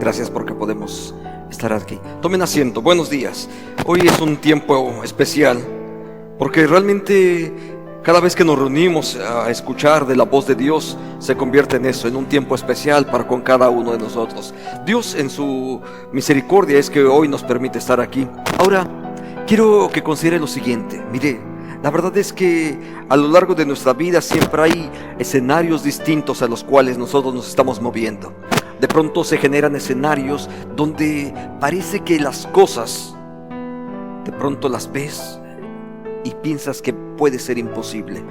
Gracias porque podemos estar aquí. Tomen asiento, buenos días. Hoy es un tiempo especial porque realmente cada vez que nos reunimos a escuchar de la voz de Dios se convierte en eso, en un tiempo especial para con cada uno de nosotros. Dios en su misericordia es que hoy nos permite estar aquí. Ahora, quiero que considere lo siguiente. Mire, la verdad es que a lo largo de nuestra vida siempre hay escenarios distintos a los cuales nosotros nos estamos moviendo. De pronto se generan escenarios donde parece que las cosas, de pronto las ves y piensas que puede ser imposible.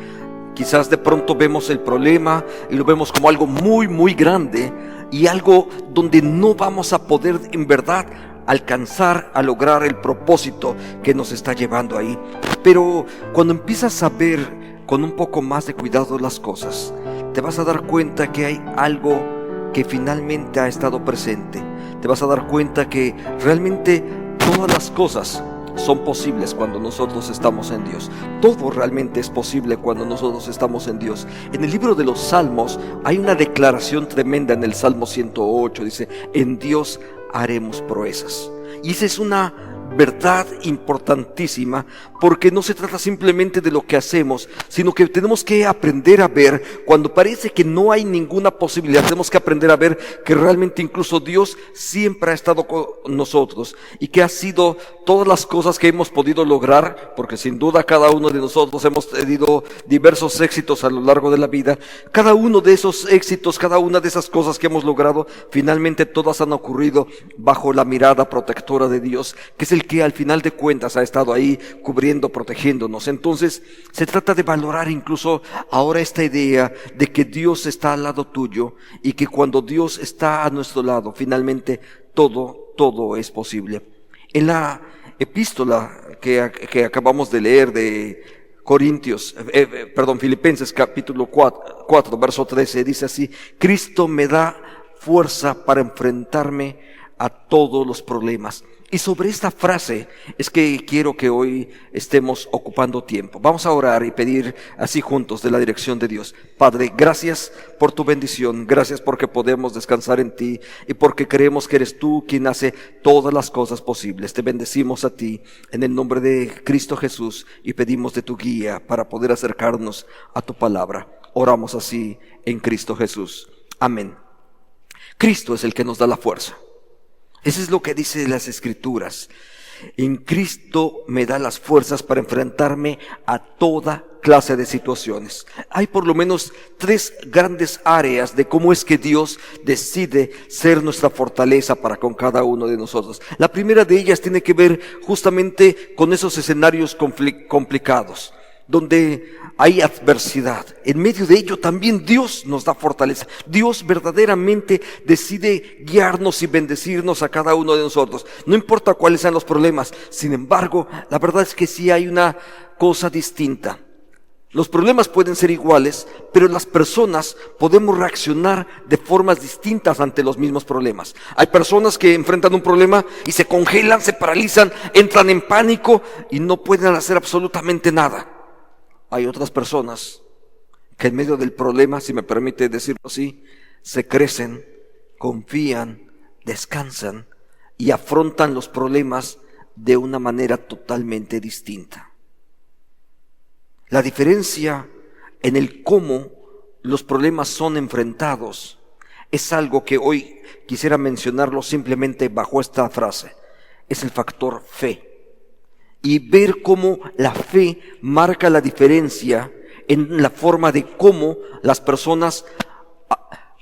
Quizás de pronto vemos el problema y lo vemos como algo muy grande y algo donde no vamos a poder en verdad alcanzar a lograr el propósito que nos está llevando ahí. Pero cuando empiezas a ver con un poco más de cuidado las cosas, te vas a dar cuenta que hay algo que finalmente ha estado presente. Te vas a dar cuenta que realmente todas las cosas son posibles cuando nosotros estamos en Dios. Todo realmente es posible cuando nosotros estamos en Dios. En el libro de los Salmos hay una declaración tremenda en el Salmo 108. Dice: en Dios haremos proezas. Y esa es una verdad importantísima, porque no se trata simplemente de lo que hacemos, sino que tenemos que aprender a ver cuando parece que no hay ninguna posibilidad. Tenemos que aprender a ver que realmente incluso Dios siempre ha estado con nosotros y que ha sido todas las cosas que hemos podido lograr, porque sin duda cada uno de nosotros hemos tenido diversos éxitos a lo largo de la vida. Cada uno de esos éxitos, cada una de esas cosas que hemos logrado, finalmente todas han ocurrido bajo la mirada protectora de Dios, que es el que al final de cuentas ha estado ahí cubriendo, protegiéndonos. Entonces se trata de valorar incluso ahora esta idea de que Dios está al lado tuyo y que cuando Dios está a nuestro lado, finalmente todo es posible. En la epístola que acabamos de leer de Filipenses capítulo 4 verso 13, dice así: Cristo me da fuerza para enfrentarme a todos los problemas. Y sobre esta frase es que quiero que hoy estemos ocupando tiempo. Vamos a orar y pedir así juntos de la dirección de Dios. Padre, gracias por tu bendición, gracias porque podemos descansar en ti y porque creemos que eres tú quien hace todas las cosas posibles. Te bendecimos a ti en el nombre de Cristo Jesús y pedimos de tu guía para poder acercarnos a tu palabra. Oramos así en Cristo Jesús. Amén. Cristo es el que nos da la fuerza. Eso es lo que dice las Escrituras. En Cristo me da las fuerzas para enfrentarme a toda clase de situaciones. Hay por lo menos 3 grandes áreas de cómo es que Dios decide ser nuestra fortaleza para con cada uno de nosotros. La primera de ellas tiene que ver justamente con esos escenarios complicados, donde hay adversidad. En medio de ello también Dios nos da fortaleza. Dios verdaderamente decide guiarnos y bendecirnos a cada uno de nosotros. No importa cuáles sean los problemas. Sin embargo, la verdad es que sí hay una cosa distinta. Los problemas pueden ser iguales, pero las personas podemos reaccionar de formas distintas ante los mismos problemas. Hay personas que enfrentan un problema y se congelan, se paralizan, entran en pánico y no pueden hacer absolutamente nada. Hay otras personas que en medio del problema, si me permite decirlo así, se crecen, confían, descansan y afrontan los problemas de una manera totalmente distinta. La diferencia en el cómo los problemas son enfrentados es algo que hoy quisiera mencionarlo simplemente bajo esta frase. Es el factor fe. Y ver cómo la fe marca la diferencia en la forma de cómo las personas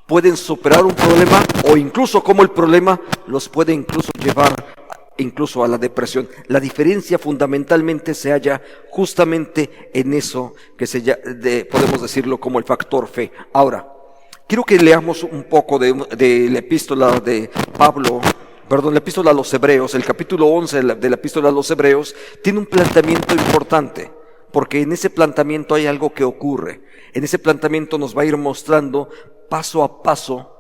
pueden superar un problema, o incluso cómo el problema los puede incluso llevar incluso a la depresión. La diferencia fundamentalmente se halla justamente en eso que podemos decirlo como el factor fe. Ahora, quiero que leamos un poco de la epístola de la epístola a los Hebreos. El capítulo 11 de la epístola a los Hebreos tiene un planteamiento importante, porque en ese planteamiento hay algo que ocurre. En ese planteamiento nos va a ir mostrando paso a paso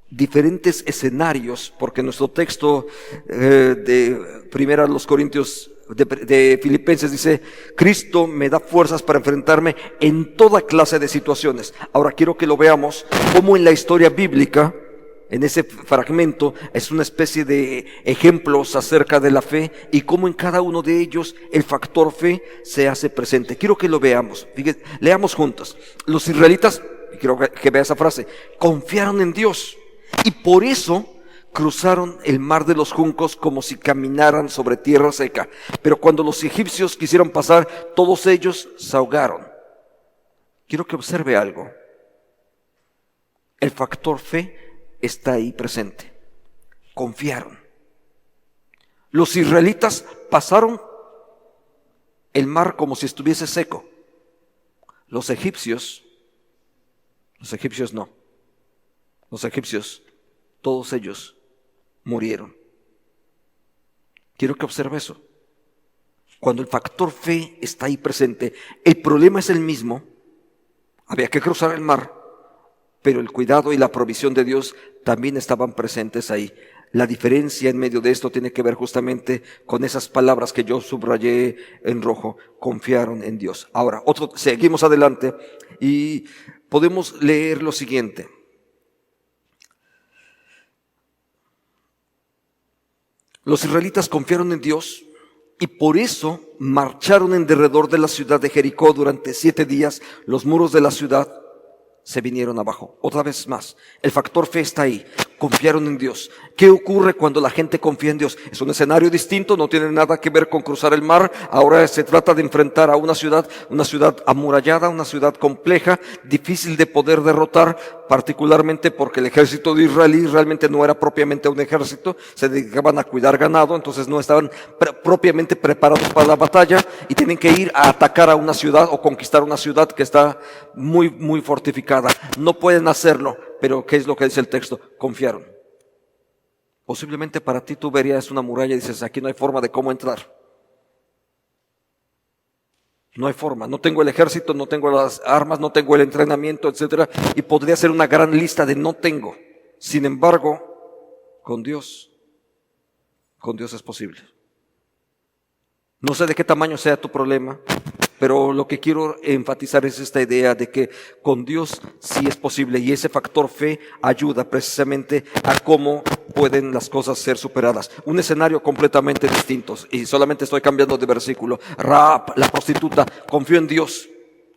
diferentes escenarios, porque nuestro texto de primera a los Corintios de Filipenses dice: Cristo me da fuerzas para enfrentarme en toda clase de situaciones. Ahora quiero que lo veamos como en la historia bíblica en ese fragmento es una especie de ejemplos acerca de la fe y cómo en cada uno de ellos el factor fe se hace presente. Quiero que lo veamos. Fíjense, leamos juntos. Los israelitas, quiero que vea esa frase, confiaron en Dios y por eso cruzaron el mar de los juncos como si caminaran sobre tierra seca. Pero cuando los egipcios quisieron pasar, todos ellos se ahogaron. Quiero que observe algo. El factor fe está ahí presente. Confiaron. Los israelitas pasaron el mar como si estuviese seco. Los egipcios no. Los egipcios, todos ellos murieron. Quiero que observe eso. Cuando el factor fe está ahí presente, el problema es el mismo. Había que cruzar el mar, pero el cuidado y la provisión de Dios también estaban presentes ahí. La diferencia en medio de esto tiene que ver justamente con esas palabras que yo subrayé en rojo. Confiaron en Dios. Ahora, seguimos adelante y podemos leer lo siguiente. Los israelitas confiaron en Dios y por eso marcharon en derredor de la ciudad de Jericó durante 7 días. Los muros de la ciudad se vinieron abajo. Otra vez más, el factor fe está ahí. Confiaron en Dios. ¿Qué ocurre cuando la gente confía en Dios? Es un escenario distinto, no tiene nada que ver con cruzar el mar. Ahora se trata de enfrentar a una ciudad amurallada, una ciudad compleja, difícil de poder derrotar, particularmente porque el ejército de israelí realmente no era propiamente un ejército, se dedicaban a cuidar ganado, entonces no estaban propiamente preparados para la batalla y tienen que ir a atacar a una ciudad o conquistar una ciudad que está muy, muy fortificada. No pueden hacerlo, pero ¿qué es lo que dice el texto? Confiaron. Posiblemente para ti tú verías una muralla y dices, aquí no hay forma de cómo entrar. No hay forma, no tengo el ejército, no tengo las armas, no tengo el entrenamiento, etcétera, y podría ser una gran lista de no tengo. Sin embargo, con Dios es posible. No sé de qué tamaño sea tu problema, pero lo que quiero enfatizar es esta idea de que con Dios sí es posible y ese factor fe ayuda precisamente a cómo pueden las cosas ser superadas. Un escenario completamente distinto y solamente estoy cambiando de versículo. Rahab, la prostituta, confió en Dios.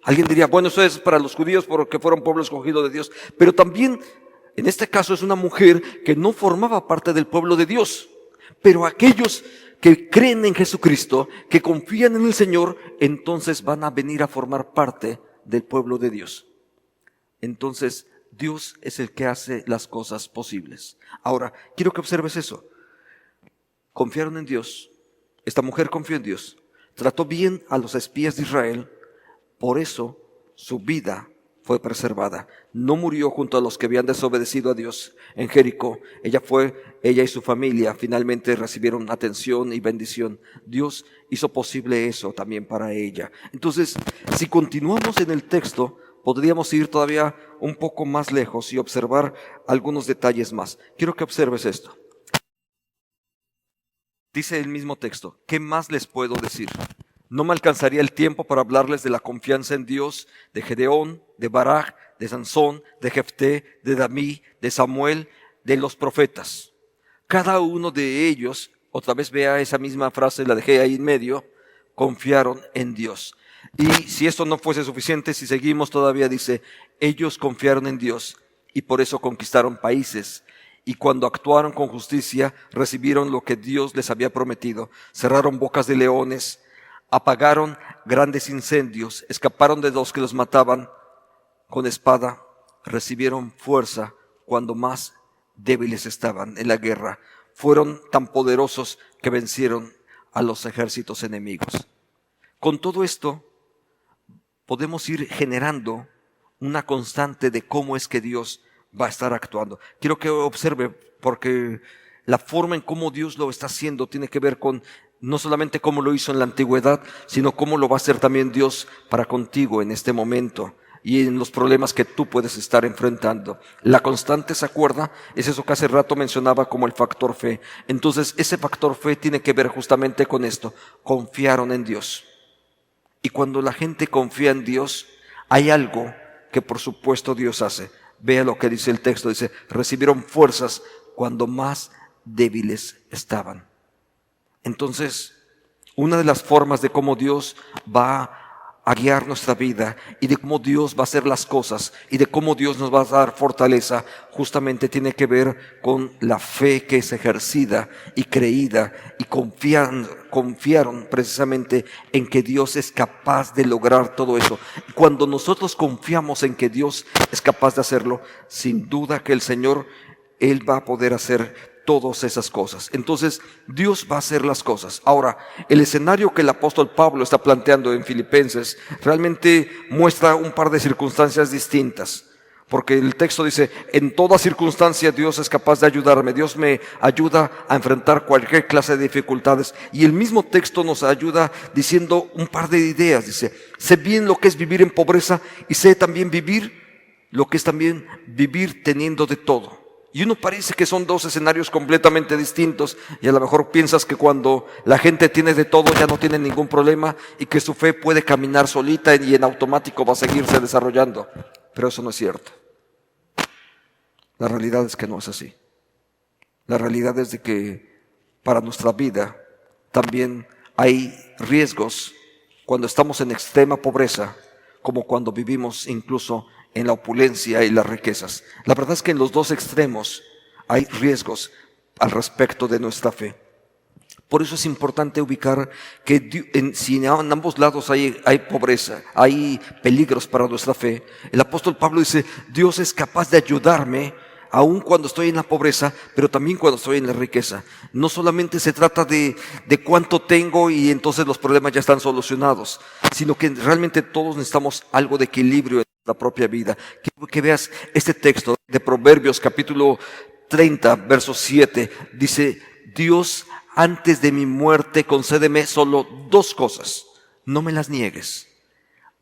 Alguien diría, bueno, eso es para los judíos porque fueron pueblo escogido de Dios, pero también en este caso es una mujer que no formaba parte del pueblo de Dios, pero aquellos que creen en Jesucristo, que confían en el Señor, entonces van a venir a formar parte del pueblo de Dios. Entonces, Dios es el que hace las cosas posibles. Ahora, quiero que observes eso. Confiaron en Dios. Esta mujer confió en Dios. Trató bien a los espías de Israel. Por eso, su vida fue preservada. No murió junto a los que habían desobedecido a Dios en Jericó. Ella y su familia finalmente recibieron atención y bendición. Dios hizo posible eso también para ella. Entonces, si continuamos en el texto, podríamos ir todavía un poco más lejos y observar algunos detalles más. Quiero que observes esto. Dice el mismo texto, ¿qué más les puedo decir? No me alcanzaría el tiempo para hablarles de la confianza en Dios, de Gedeón, de Barak, de Sansón, de Jefté, de David, de Samuel, de los profetas. Cada uno de ellos, otra vez vea esa misma frase, la dejé ahí en medio, confiaron en Dios. Y si esto no fuese suficiente, si seguimos todavía dice, ellos confiaron en Dios y por eso conquistaron países. Y cuando actuaron con justicia, recibieron lo que Dios les había prometido. Cerraron bocas de leones, apagaron grandes incendios, escaparon de los que los mataban con espada, recibieron fuerza cuando más débiles estaban en la guerra. Fueron tan poderosos que vencieron a los ejércitos enemigos. Con todo esto, podemos ir generando una constante de cómo es que Dios va a estar actuando. Quiero que observe, porque la forma en cómo Dios lo está haciendo tiene que ver con no solamente cómo lo hizo en la antigüedad, sino cómo lo va a hacer también Dios para contigo en este momento y en los problemas que tú puedes estar enfrentando. La constante, ¿se acuerda? Es eso que hace rato mencionaba como el factor fe. Entonces, ese factor fe tiene que ver justamente con esto. Confiaron en Dios. Y cuando la gente confía en Dios, hay algo que por supuesto Dios hace. Vea lo que dice el texto, dice, recibieron fuerzas cuando más débiles estaban. Entonces, una de las formas de cómo Dios va a guiar nuestra vida y de cómo Dios va a hacer las cosas y de cómo Dios nos va a dar fortaleza, justamente tiene que ver con la fe que es ejercida y creída y confiaron precisamente en que Dios es capaz de lograr todo eso. Y cuando nosotros confiamos en que Dios es capaz de hacerlo, sin duda que el Señor, Él va a poder hacer todas esas cosas. Entonces, Dios va a hacer las cosas. Ahora, el escenario que el apóstol Pablo está planteando en Filipenses realmente muestra un par de circunstancias distintas. Porque el texto dice, en toda circunstancia Dios es capaz de ayudarme. Dios me ayuda a enfrentar cualquier clase de dificultades. Y el mismo texto nos ayuda diciendo un par de ideas. Dice, sé bien lo que es vivir en pobreza y sé también vivir lo que es también vivir teniendo de todo. Y uno parece que son dos escenarios completamente distintos y a lo mejor piensas que cuando la gente tiene de todo ya no tiene ningún problema y que su fe puede caminar solita y en automático va a seguirse desarrollando. Pero eso no es cierto. La realidad es que no es así. La realidad es de que para nuestra vida también hay riesgos cuando estamos en extrema pobreza, como cuando vivimos incluso en la opulencia y las riquezas. La verdad es que en los dos extremos hay riesgos al respecto de nuestra fe. Por eso es importante ubicar que si en ambos lados hay pobreza, hay peligros para nuestra fe, el apóstol Pablo dice, Dios es capaz de ayudarme aun cuando estoy en la pobreza, pero también cuando estoy en la riqueza. No solamente se trata de cuánto tengo y entonces los problemas ya están solucionados, sino que realmente todos necesitamos algo de equilibrio en la propia vida. Quiero que veas este texto de Proverbios capítulo 30, verso 7. Dice, Dios, antes de mi muerte, concédeme solo dos cosas. No me las niegues.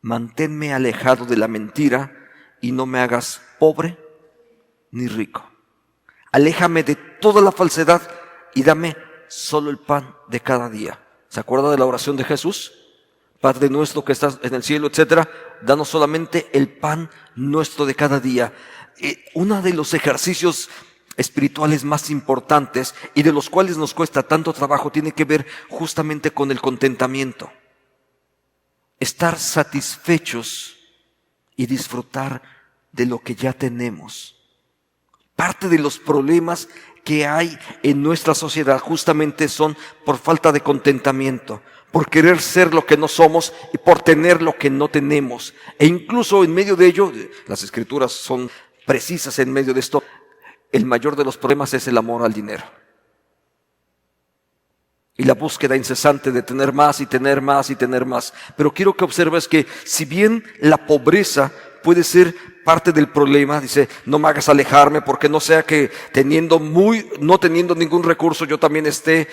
Manténme alejado de la mentira y no me hagas pobre ni rico. Aléjame de toda la falsedad y dame solo el pan de cada día. ¿Se acuerda de la oración de Jesús? Padre nuestro que estás en el cielo, etcétera, danos solamente el pan nuestro de cada día. Uno de los ejercicios espirituales más importantes y de los cuales nos cuesta tanto trabajo tiene que ver justamente con el contentamiento. Estar satisfechos y disfrutar de lo que ya tenemos. Parte de los problemas que hay en nuestra sociedad justamente son por falta de contentamiento, por querer ser lo que no somos y por tener lo que no tenemos. E incluso en medio de ello, las escrituras son precisas en medio de esto, el mayor de los problemas es el amor al dinero. Y la búsqueda incesante de tener más y tener más y tener más. Pero quiero que observes que si bien la pobreza puede ser parte del problema, dice, no me hagas alejarme porque no sea que no teniendo ningún recurso yo también esté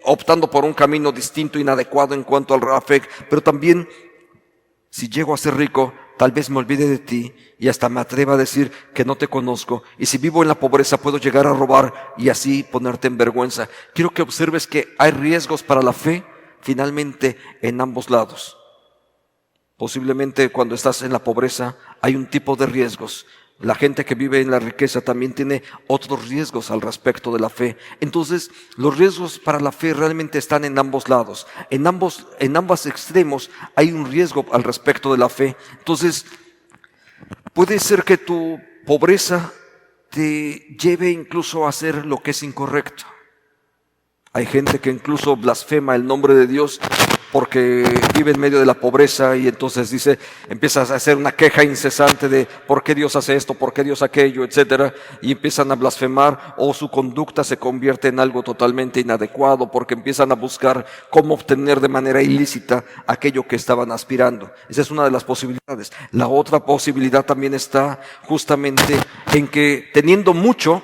optando por un camino distinto, inadecuado en cuanto al rafec, pero también si llego a ser rico, tal vez me olvide de ti y hasta me atreva a decir que no te conozco. Y si vivo en la pobreza puedo llegar a robar y así ponerte en vergüenza. Quiero que observes que hay riesgos para la fe finalmente en ambos lados. Posiblemente cuando estás en la pobreza hay un tipo de riesgos. La gente que vive en la riqueza también tiene otros riesgos al respecto de la fe. Entonces, los riesgos para la fe realmente están en ambos lados. En ambos extremos hay un riesgo al respecto de la fe. Entonces, puede ser que tu pobreza te lleve incluso a hacer lo que es incorrecto. Hay gente que incluso blasfema el nombre de Dios porque vive en medio de la pobreza y entonces empiezas a hacer una queja incesante de por qué Dios hace esto, por qué Dios aquello, etcétera, y empiezan a blasfemar o su conducta se convierte en algo totalmente inadecuado porque empiezan a buscar cómo obtener de manera ilícita aquello que estaban aspirando. Esa es una de las posibilidades. La otra posibilidad también está justamente en que teniendo mucho,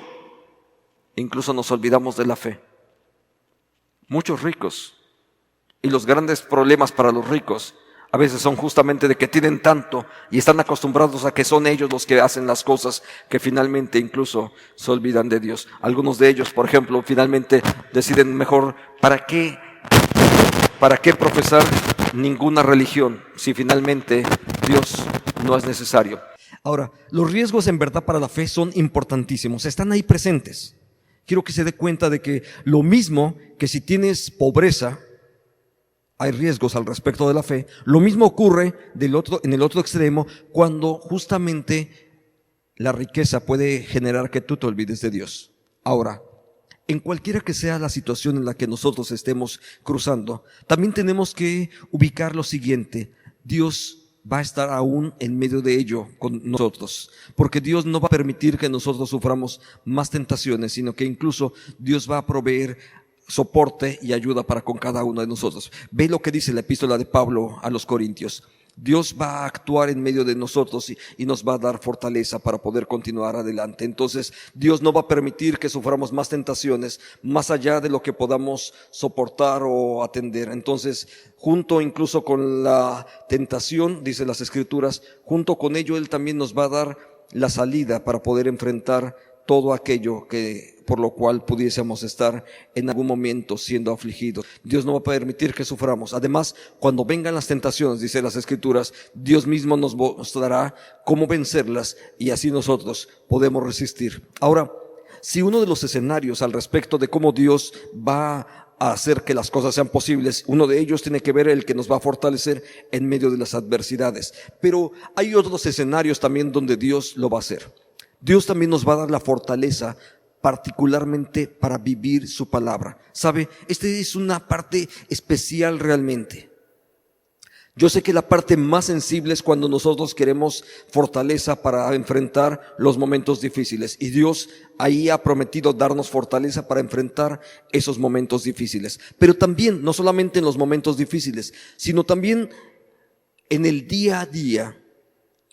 incluso nos olvidamos de la fe. Muchos ricos. Y los grandes problemas para los ricos a veces son justamente de que tienen tanto y están acostumbrados a que son ellos los que hacen las cosas que finalmente incluso se olvidan de Dios. Algunos de ellos, por ejemplo, finalmente deciden mejor, ¿para qué profesar ninguna religión si finalmente Dios no es necesario? Ahora, los riesgos en verdad para la fe son importantísimos, están ahí presentes. Quiero que se dé cuenta de que lo mismo que si tienes pobreza, hay riesgos al respecto de la fe. Lo mismo ocurre en el otro extremo, cuando justamente la riqueza puede generar que tú te olvides de Dios. Ahora, en cualquiera que sea la situación en la que nosotros estemos cruzando, también tenemos que ubicar lo siguiente: Dios va a estar aún en medio de ello con nosotros, porque Dios no va a permitir que nosotros suframos más tentaciones, sino que incluso Dios va a proveer soporte y ayuda para con cada uno de nosotros. Ve lo que dice la epístola de Pablo a los Corintios: Dios va a actuar en medio de nosotros y nos va a dar fortaleza para poder continuar adelante. Entonces, Dios no va a permitir que suframos más tentaciones más allá de lo que podamos soportar o atender. Entonces, junto incluso con la tentación, dice las Escrituras, junto con ello Él también nos va a dar la salida para poder enfrentar todo aquello por lo cual pudiésemos estar en algún momento siendo afligidos. Dios no va a permitir que suframos. Además, cuando vengan las tentaciones, dice las Escrituras, Dios mismo nos mostrará cómo vencerlas y así nosotros podemos resistir. Ahora, si uno de los escenarios al respecto de cómo Dios va a hacer que las cosas sean posibles, uno de ellos tiene que ver el que nos va a fortalecer en medio de las adversidades. Pero hay otros escenarios también donde Dios lo va a hacer. Dios también nos va a dar la fortaleza particularmente para vivir su palabra. ¿Sabe? Esta es una parte especial realmente. Yo sé que la parte más sensible es cuando nosotros queremos fortaleza para enfrentar los momentos difíciles. Y Dios ahí ha prometido darnos fortaleza para enfrentar esos momentos difíciles. Pero también, no solamente en los momentos difíciles, sino también en el día a día,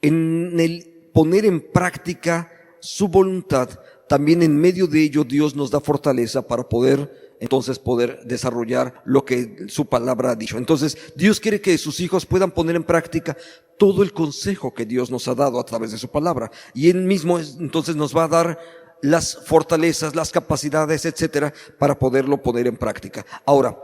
en el poner en práctica su voluntad. También en medio de ello Dios nos da fortaleza para poder desarrollar lo que su palabra ha dicho. Entonces Dios quiere que sus hijos puedan poner en práctica todo el consejo que Dios nos ha dado a través de su palabra, y Él mismo entonces nos va a dar las fortalezas, las capacidades, etcétera, para poderlo poner en práctica. Ahora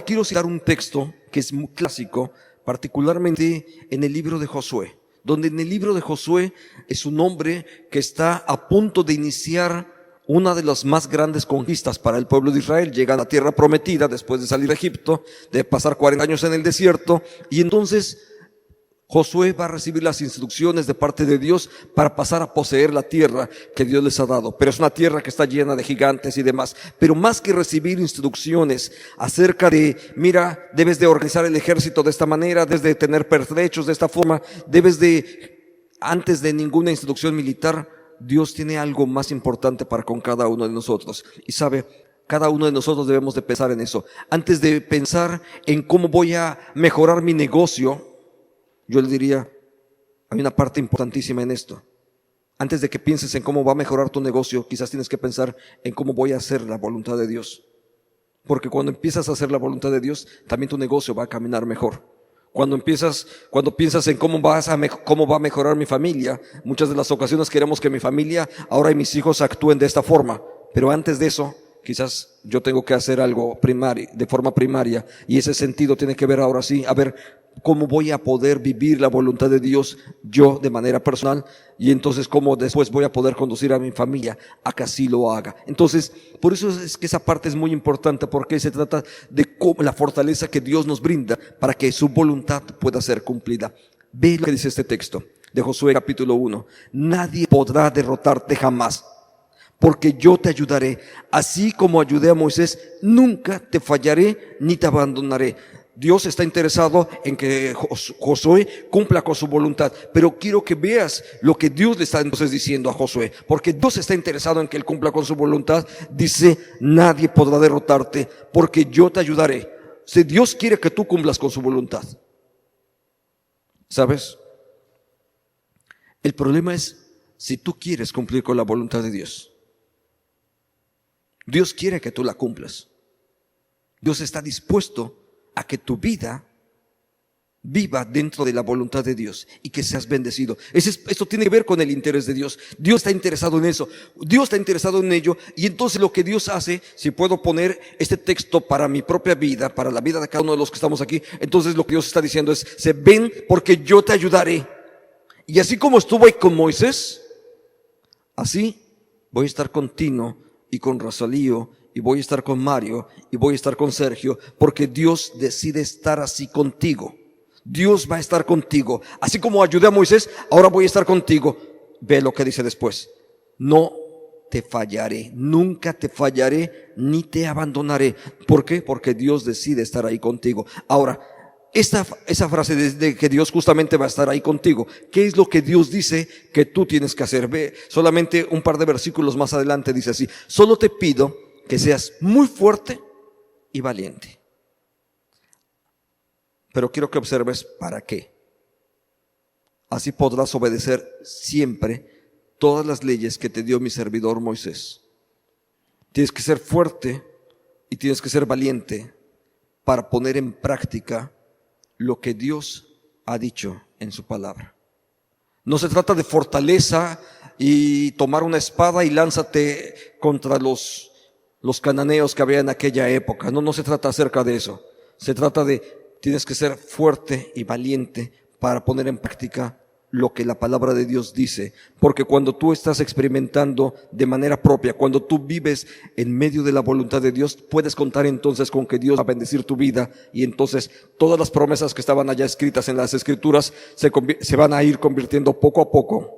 quiero citar un texto que es muy clásico, particularmente en el libro de Josué, donde en el libro de Josué es un hombre que está a punto de iniciar una de las más grandes conquistas para el pueblo de Israel. Llega a la tierra prometida después de salir de Egipto, de pasar 40 años en el desierto, y entonces Josué va a recibir las instrucciones de parte de Dios para pasar a poseer la tierra que Dios les ha dado. Pero es una tierra que está llena de gigantes y demás. Pero más que recibir instrucciones acerca de, mira, debes de organizar el ejército de esta manera, debes de tener pertrechos de esta forma, antes de ninguna instrucción militar, Dios tiene algo más importante para con cada uno de nosotros. Y sabe, cada uno de nosotros debemos de pensar en eso. Antes de pensar en cómo voy a mejorar mi negocio, yo le diría, hay una parte importantísima en esto. Antes de que pienses en cómo va a mejorar tu negocio, quizás tienes que pensar en cómo voy a hacer la voluntad de Dios. Porque cuando empiezas a hacer la voluntad de Dios, también tu negocio va a caminar mejor. Cuando piensas en cómo va a mejorar mi familia, muchas de las ocasiones queremos que mi familia, ahora y mis hijos actúen de esta forma. Pero antes de eso, quizás yo tengo que hacer algo de forma primaria, y ese sentido tiene que ver ahora sí, a ver, cómo voy a poder vivir la voluntad de Dios yo de manera personal, y entonces cómo después voy a poder conducir a mi familia a que así lo haga. Entonces, por eso es que esa parte es muy importante, porque se trata de la fortaleza que Dios nos brinda para que su voluntad pueda ser cumplida. Ve lo que dice este texto de Josué capítulo 1. Nadie podrá derrotarte jamás, porque yo te ayudaré. Así como ayudé a Moisés, nunca te fallaré ni te abandonaré. Dios está interesado en que Josué cumpla con su voluntad, pero quiero que veas lo que Dios le está entonces diciendo a Josué, porque Dios está interesado en que él cumpla con su voluntad. Dice, nadie podrá derrotarte, porque yo te ayudaré. Si Dios quiere que tú cumplas con su voluntad. ¿Sabes? El problema es si tú quieres cumplir con la voluntad de Dios. Dios quiere que tú la cumplas. Dios está dispuesto a que tu vida viva dentro de la voluntad de Dios y que seas bendecido. Esto tiene que ver con el interés de Dios. Dios está interesado en eso. Dios está interesado en ello. Y entonces lo que Dios hace, si puedo poner este texto para mi propia vida, para la vida de cada uno de los que estamos aquí, entonces lo que Dios está diciendo es, ven porque yo te ayudaré. Y así como estuvo ahí con Moisés, así voy a estar contigo y con Rosalío, y voy a estar con Mario, y voy a estar con Sergio, porque Dios decide estar así contigo. Dios va a estar contigo. Así como ayudé a Moisés, ahora voy a estar contigo. Ve lo que dice después. No te fallaré, nunca te fallaré, ni te abandonaré. ¿Por qué? Porque Dios decide estar ahí contigo. Ahora, esa frase de que Dios justamente va a estar ahí contigo, ¿qué es lo que Dios dice que tú tienes que hacer? Ve, solamente un par de versículos más adelante dice así: solo te pido que seas muy fuerte y valiente. Pero quiero que observes para qué. Así podrás obedecer siempre todas las leyes que te dio mi servidor Moisés. Tienes que ser fuerte y tienes que ser valiente para poner en práctica lo que Dios ha dicho en su palabra. No se trata de fortaleza y tomar una espada y lánzate contra los cananeos que había en aquella época. No se trata acerca de eso. Se trata de, tienes que ser fuerte y valiente para poner en práctica lo que la palabra de Dios dice. Porque cuando tú estás experimentando de manera propia, cuando tú vives en medio de la voluntad de Dios, puedes contar entonces con que Dios va a bendecir tu vida, y entonces todas las promesas que estaban allá escritas en las Escrituras se van a ir convirtiendo poco a poco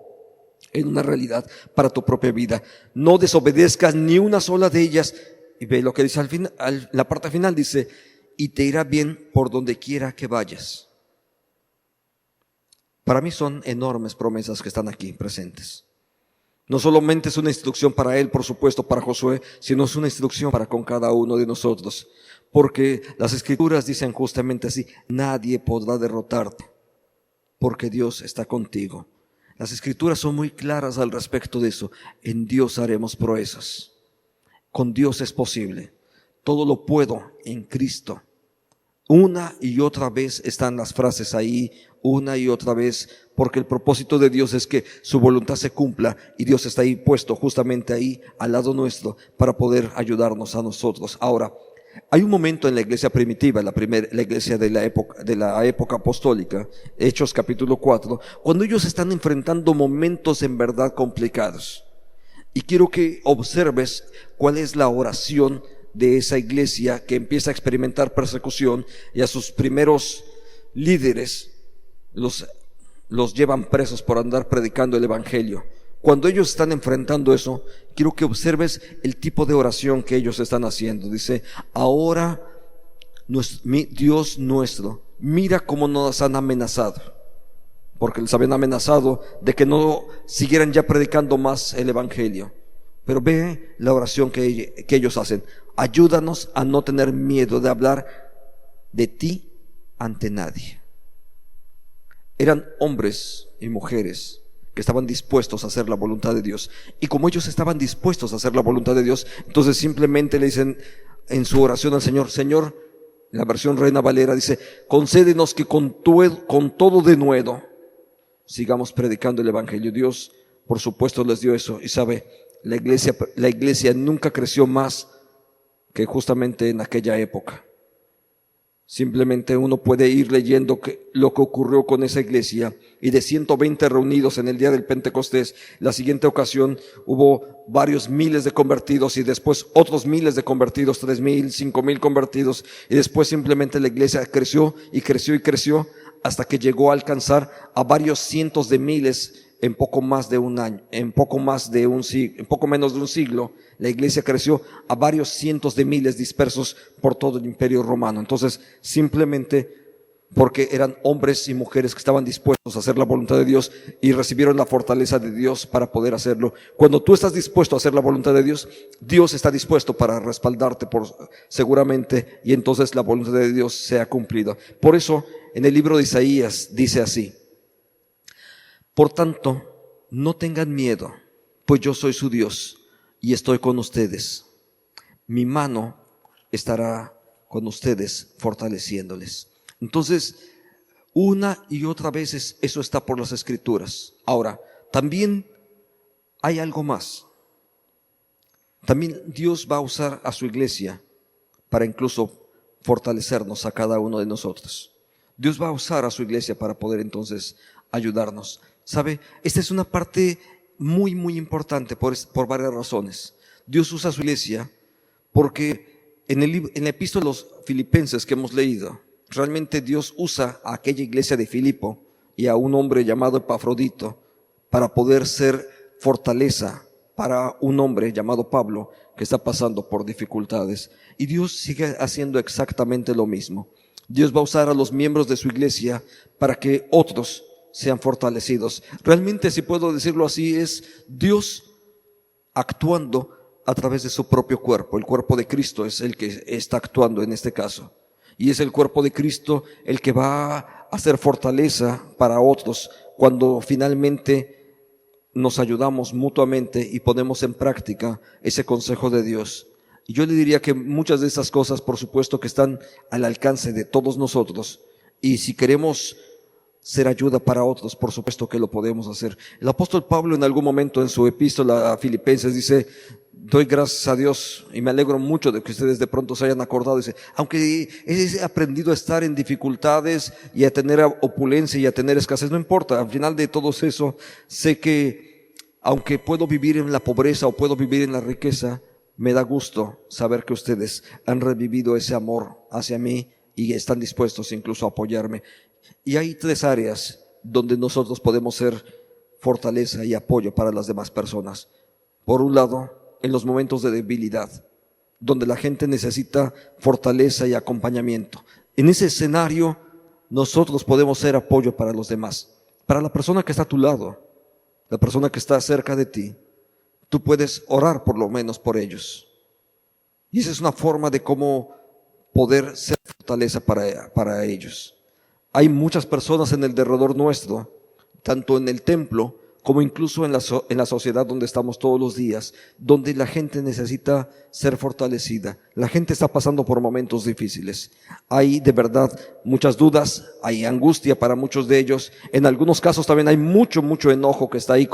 en una realidad para tu propia vida. No desobedezcas ni una sola de ellas. Y ve lo que dice al final, la parte final dice: y te irá bien por donde quiera que vayas. Para mí son enormes promesas que están aquí presentes. No solamente es una instrucción para él, por supuesto, para Josué, sino es una instrucción para con cada uno de nosotros. Porque las Escrituras dicen justamente así: nadie podrá derrotarte, porque Dios está contigo. Las Escrituras son muy claras al respecto de eso. En Dios haremos proezas. Con Dios es posible. Todo lo puedo en Cristo. Una y otra vez están las frases ahí, una y otra vez, porque el propósito de Dios es que su voluntad se cumpla, y Dios está ahí puesto, justamente ahí al lado nuestro, para poder ayudarnos a nosotros. Ahora, hay un momento en la iglesia primitiva, la iglesia de la época apostólica, Hechos capítulo 4, cuando ellos están enfrentando momentos en verdad complicados. Y quiero que observes cuál es la oración de esa iglesia que empieza a experimentar persecución, y a sus primeros líderes los llevan presos por andar predicando el evangelio. Cuando ellos están enfrentando eso, quiero que observes el tipo de oración que ellos están haciendo. Dice: ahora, Dios nuestro, mira cómo nos han amenazado, porque les habían amenazado de que no siguieran ya predicando más el evangelio. Pero ve la oración que ellos hacen: ayúdanos a no tener miedo de hablar de ti ante nadie. Eran hombres y mujeres que estaban dispuestos a hacer la voluntad de Dios. Y como ellos estaban dispuestos a hacer la voluntad de Dios, entonces simplemente le dicen en su oración al Señor: Señor, en la versión Reina Valera dice: concédenos que con todo denuedo sigamos predicando el evangelio. Dios, por supuesto, les dio eso. Y sabe, la iglesia nunca creció más que justamente en aquella época. Simplemente uno puede ir leyendo lo que ocurrió con esa iglesia, y de 120 reunidos en el día del Pentecostés, la siguiente ocasión hubo varios miles de convertidos, y después otros miles de convertidos, 3,000, 5,000 convertidos, y después simplemente la iglesia creció y creció y creció hasta que llegó a alcanzar a varios cientos de miles en poco más de un año, en poco menos de un siglo. La iglesia creció a varios cientos de miles dispersos por todo el Imperio Romano. Entonces, simplemente porque eran hombres y mujeres que estaban dispuestos a hacer la voluntad de Dios y recibieron la fortaleza de Dios para poder hacerlo. Cuando tú estás dispuesto a hacer la voluntad de Dios, Dios está dispuesto para respaldarte seguramente, y entonces la voluntad de Dios sea cumplida. Por eso, en el libro de Isaías dice así: por tanto, no tengan miedo, pues yo soy su Dios y estoy con ustedes. Mi mano estará con ustedes, fortaleciéndoles. Entonces, una y otra vez eso está por las Escrituras. Ahora, también hay algo más. También Dios va a usar a su iglesia para incluso fortalecernos a cada uno de nosotros. Dios va a usar a su iglesia para poder entonces ayudarnos. ¿Sabe? Esta es una parte muy, muy importante por varias razones. Dios usa su iglesia porque en la epístola a los Filipenses que hemos leído, realmente Dios usa a aquella iglesia de Filipo y a un hombre llamado Epafrodito para poder ser fortaleza para un hombre llamado Pablo que está pasando por dificultades. Y Dios sigue haciendo exactamente lo mismo. Dios va a usar a los miembros de su iglesia para que otros sean fortalecidos. Realmente, si puedo decirlo así, es Dios actuando a través de su propio cuerpo. El cuerpo de Cristo es el que está actuando en este caso. Y es el cuerpo de Cristo el que va a hacer fortaleza para otros cuando finalmente nos ayudamos mutuamente y ponemos en práctica ese consejo de Dios. Y yo le diría que muchas de esas cosas, por supuesto, que están al alcance de todos nosotros. Y si queremos ser ayuda para otros, por supuesto que lo podemos hacer. El apóstol Pablo en algún momento en su epístola a Filipenses dice: doy gracias a Dios y me alegro mucho de que ustedes de pronto se hayan acordado. Dice, aunque he aprendido a estar en dificultades y a tener opulencia y a tener escasez, no importa, al final de todo eso, sé que aunque puedo vivir en la pobreza o puedo vivir en la riqueza, me da gusto saber que ustedes han revivido ese amor hacia mí y están dispuestos incluso a apoyarme. Y hay tres áreas donde nosotros podemos ser fortaleza y apoyo para las demás personas. Por un lado, en los momentos de debilidad, donde la gente necesita fortaleza y acompañamiento. En ese escenario, nosotros podemos ser apoyo para los demás. Para la persona que está a tu lado, la persona que está cerca de ti, tú puedes orar por lo menos por ellos. Y esa es una forma de cómo poder ser fortaleza para ellos. Hay muchas personas en el derredor nuestro, tanto en el templo como incluso en la sociedad donde estamos todos los días, donde la gente necesita ser fortalecida. La gente está pasando por momentos difíciles. Hay de verdad muchas dudas, hay angustia para muchos de ellos. En algunos casos también hay mucho enojo que está ahí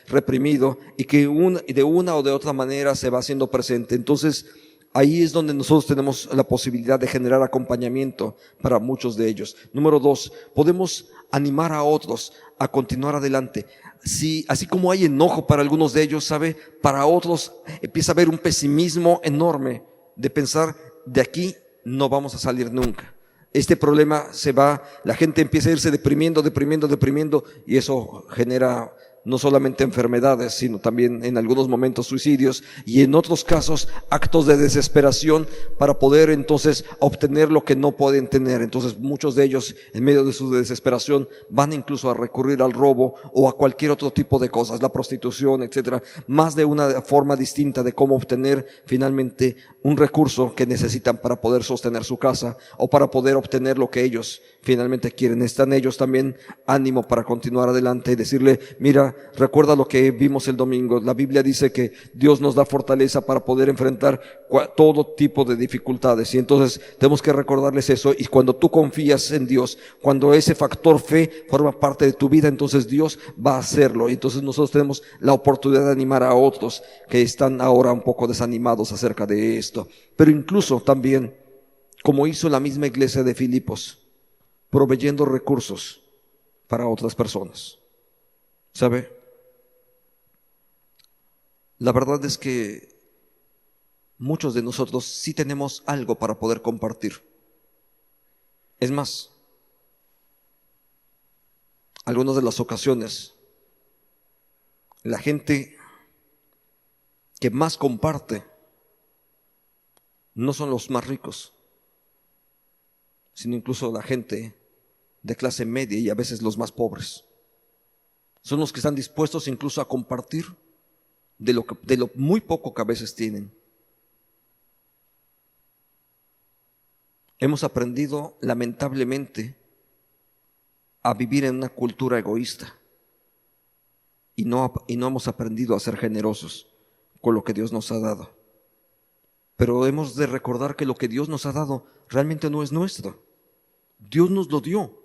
reprimido y que de una o de otra manera se va haciendo presente. Entonces, ahí es donde nosotros tenemos la posibilidad de generar acompañamiento para muchos de ellos. Número 2, podemos animar a otros a continuar adelante. Sí, así como hay enojo para algunos de ellos, ¿sabe? Para otros empieza a haber un pesimismo enorme de pensar, de aquí no vamos a salir nunca. Este problema la gente empieza a irse deprimiendo y eso genera no solamente enfermedades, sino también en algunos momentos suicidios y en otros casos actos de desesperación para poder entonces obtener lo que no pueden tener. Entonces muchos de ellos en medio de su desesperación van incluso a recurrir al robo o a cualquier otro tipo de cosas, la prostitución, etcétera, más de una forma distinta de cómo obtener finalmente un recurso que necesitan para poder sostener su casa o para poder obtener lo que ellos finalmente quieren. Están ellos también ánimo para continuar adelante y decirle, mira, recuerda lo que vimos el domingo. La Biblia dice que Dios nos da fortaleza para poder enfrentar todo tipo de dificultades. Y entonces tenemos que recordarles eso. Y cuando tú confías en Dios, cuando ese factor fe forma parte de tu vida, entonces Dios va a hacerlo. Y entonces nosotros tenemos la oportunidad de animar a otros que están ahora un poco desanimados acerca de esto. Pero incluso también, como hizo la misma iglesia de Filipos, proveyendo recursos para otras personas. ¿Sabe? La verdad es que muchos de nosotros sí tenemos algo para poder compartir. Es más, algunas de las ocasiones, la gente que más comparte no son los más ricos, sino incluso la gente de clase media y a veces los más pobres. Son los que están dispuestos incluso a compartir de lo muy poco que a veces tienen. Hemos aprendido, lamentablemente, a vivir en una cultura egoísta y no hemos aprendido a ser generosos con lo que Dios nos ha dado. Pero hemos de recordar que lo que Dios nos ha dado realmente no es nuestro. Dios nos lo dio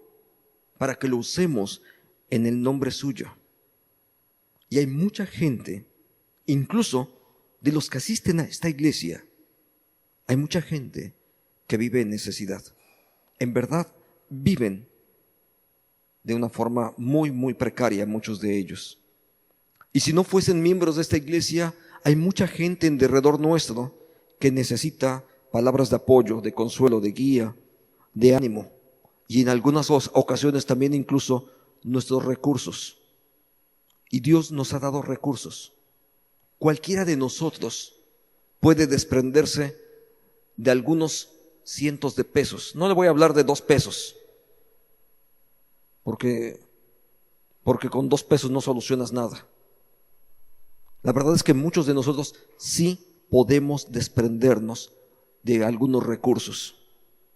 para que lo usemos en el nombre suyo. Y hay mucha gente, incluso de los que asisten a esta iglesia, hay mucha gente que vive en necesidad. En verdad, viven de una forma muy, muy precaria, muchos de ellos. Y si no fuesen miembros de esta iglesia, hay mucha gente en derredor nuestro que necesita palabras de apoyo, de consuelo, de guía, de ánimo, y en algunas ocasiones también incluso nuestros recursos. Y Dios nos ha dado recursos. Cualquiera de nosotros puede desprenderse de algunos cientos de pesos. No le voy a hablar de 2 pesos, porque con 2 pesos no solucionas nada. La verdad es que muchos de nosotros sí podemos desprendernos de algunos recursos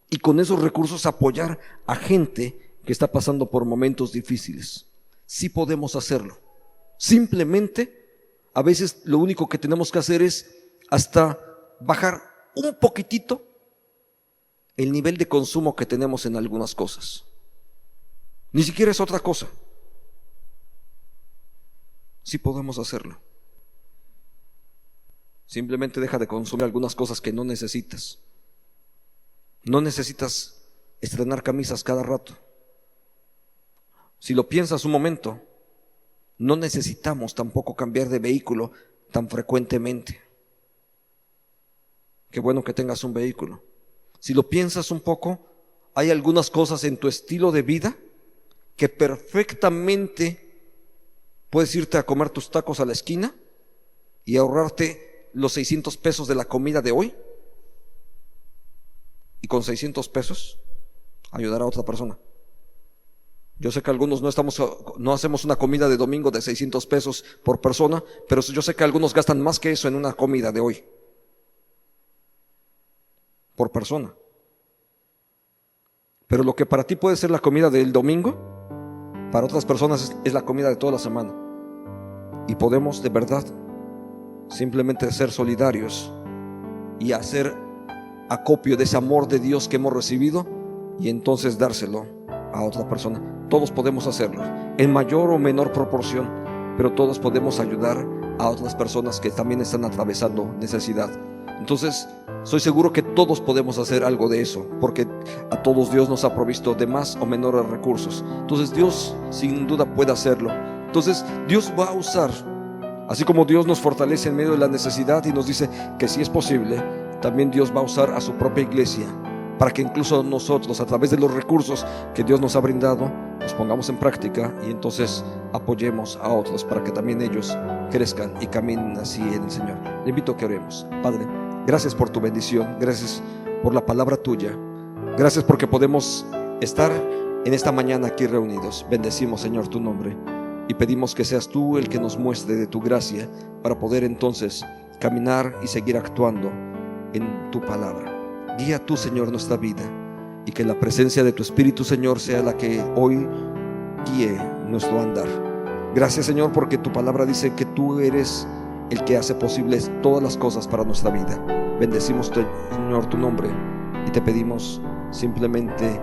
y con esos recursos apoyar a gente que está pasando por momentos difíciles. Sí podemos hacerlo. Simplemente, a veces lo único que tenemos que hacer es hasta bajar un poquitito el nivel de consumo que tenemos en algunas cosas. Ni siquiera es otra cosa. Sí podemos hacerlo. Simplemente deja de consumir algunas cosas que no necesitas. No necesitas estrenar camisas cada rato. Si lo piensas un momento, no necesitamos tampoco cambiar de vehículo tan frecuentemente. Qué bueno que tengas un vehículo. Si lo piensas un poco, hay algunas cosas en tu estilo de vida que perfectamente puedes irte a comer tus tacos a la esquina y ahorrarte los 600 pesos de la comida de hoy, y con 600 pesos ayudar a otra persona. Yo sé que algunos no hacemos una comida de domingo de 600 pesos por persona, pero yo sé que algunos gastan más que eso en una comida de hoy por persona. Pero lo que para ti puede ser la comida del domingo, para otras personas es la comida de toda la semana. Y podemos de verdad simplemente ser solidarios y hacer acopio de ese amor de Dios que hemos recibido y entonces dárselo a otra persona. Todos podemos hacerlo, en mayor o menor proporción, pero todos podemos ayudar a otras personas que también están atravesando necesidad. Entonces, soy seguro que todos podemos hacer algo de eso, porque a todos Dios nos ha provisto de más o menores recursos. Entonces, Dios sin duda puede hacerlo. Entonces, Dios va a usar, así como Dios nos fortalece en medio de la necesidad y nos dice que sí es posible, también Dios va a usar a su propia iglesia para que incluso nosotros, a través de los recursos que Dios nos ha brindado, los pongamos en práctica y entonces apoyemos a otros para que también ellos crezcan y caminen así en el Señor. Le invito a que oremos. Padre, gracias por tu bendición, gracias por la palabra tuya, gracias porque podemos estar en esta mañana aquí reunidos. Bendecimos, Señor, tu nombre y pedimos que seas tú el que nos muestre de tu gracia para poder entonces caminar y seguir actuando en tu palabra. Guía tú, Señor, nuestra vida y que la presencia de tu Espíritu, Señor, sea la que hoy guíe nuestro andar. Gracias, Señor, porque tu palabra dice que tú eres el que hace posibles todas las cosas para nuestra vida. Bendecimos, Señor, tu nombre y te pedimos simplemente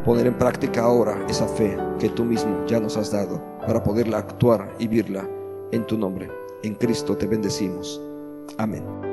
poner en práctica ahora esa fe que tú mismo ya nos has dado para poderla actuar y vivirla en tu nombre. En Cristo te bendecimos. Amén.